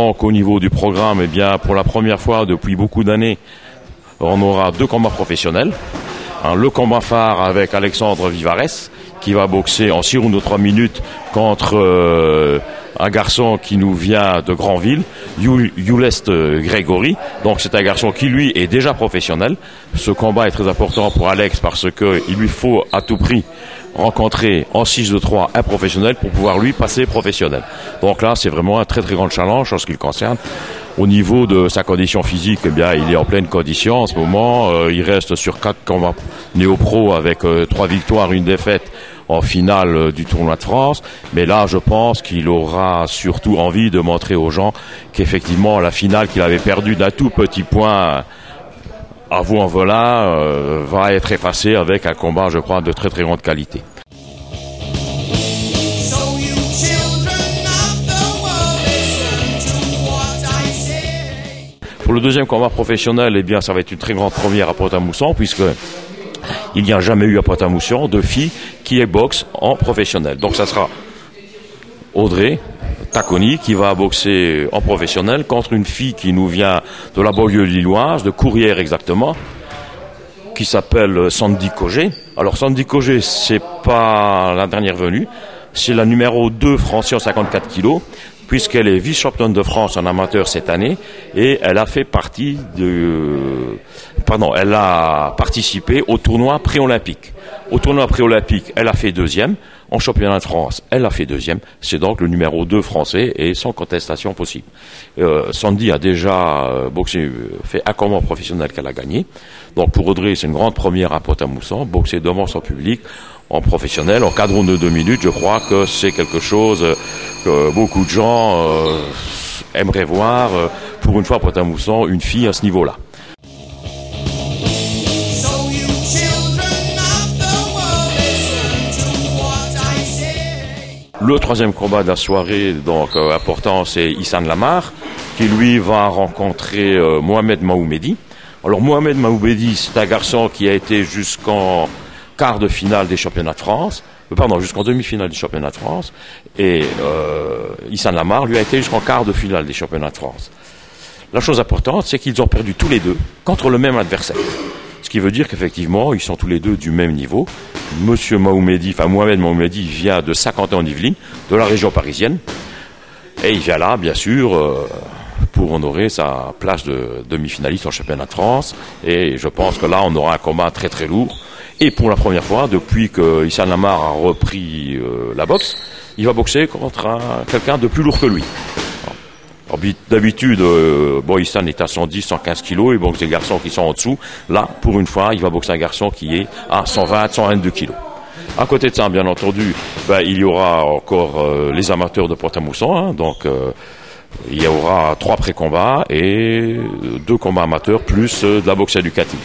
donc au niveau du programme, eh bien, pour la première fois depuis beaucoup d'années, on aura 2 combats professionnels. Le combat phare avec Alexandre Vivares, qui va boxer en 6 rounds de 3 minutes contre un garçon qui nous vient de Granville, Youlest Grégory. Donc c'est un garçon qui lui est déjà professionnel. Ce combat est très important pour Alex parce qu'il lui faut à tout prix rencontrer en 6 de 3 un professionnel pour pouvoir lui passer professionnel. Donc là c'est vraiment un très très grand challenge en ce qui le concerne. Au niveau de sa condition physique, eh bien, il est en pleine condition en ce moment. Il reste sur 4 combats néo-pro avec 3 victoires, 1 défaite en finale du tournoi de France. Mais là, je pense qu'il aura surtout envie de montrer aux gens qu'effectivement, la finale qu'il avait perdue d'un tout petit point à Vaux-en-Velin va être effacée avec un combat, je crois, de très très grande qualité. Pour le deuxième combat professionnel, eh bien, ça va être une très grande première à Pont-à-Mousson, puisque il n'y a jamais eu à Pont-à-Mousson de fille qui est boxe en professionnel. Donc ça sera Audrey Taconi qui va boxer en professionnel contre une fille qui nous vient de la banlieue lilloise, de Courrières exactement, qui s'appelle Sandy Cogé. Alors Sandy Cogé, c'est pas la dernière venue, c'est la numéro 2 français en 54 kilos. Puisqu'elle est vice-championne de France en amateur cette année et elle a fait partie elle a participé au tournoi pré-olympique. Au tournoi pré-olympique, elle a fait 2e. En championnat de France, elle a fait 2e. C'est donc le numéro 2 français et sans contestation possible. Sandy a déjà boxé, fait un combat professionnel qu'elle a gagné. Donc pour Audrey, c'est une grande première à Pont-à-Mousson, boxer devant son public en professionnel, en 4 rounds de 2 minutes. Je crois que c'est quelque chose que beaucoup de gens aimeraient voir. Pour une fois, Pont-à-Mousson, une fille à ce niveau-là. Le troisième combat de la soirée, donc important, c'est Issam Lamar, qui lui va rencontrer Mohamed Mahoumedi. Alors Mohamed Mahoumedi, c'est un garçon qui a été jusqu'en quart de finale des championnats de France, jusqu'en demi-finale des championnats de France, et Issam Lamar, lui, a été jusqu'en quart de finale des championnats de France. La chose importante, c'est qu'ils ont perdu tous les deux contre le même adversaire. Ce qui veut dire qu'effectivement, ils sont tous les deux du même niveau. Mohamed Mahoumedi vient de Saint-Quentin-en-Yvelines, de la région parisienne, et il vient là, bien sûr, pour honorer sa place de demi-finaliste en championnat de France. Et je pense que là, on aura un combat très très lourd. Et pour la première fois, depuis que Issam Lamar a repris la boxe, il va boxer contre quelqu'un de plus lourd que lui. D'habitude, Issam est à 110, 115 kilos, il boxe des garçons qui sont en dessous. Là, pour une fois, il va boxer un garçon qui est à 120, 122 kilos. À côté de ça, bien entendu, il y aura encore les amateurs de Pont-à-Mousson, donc il y aura 3 pré-combats et 2 combats amateurs plus de la boxe éducative.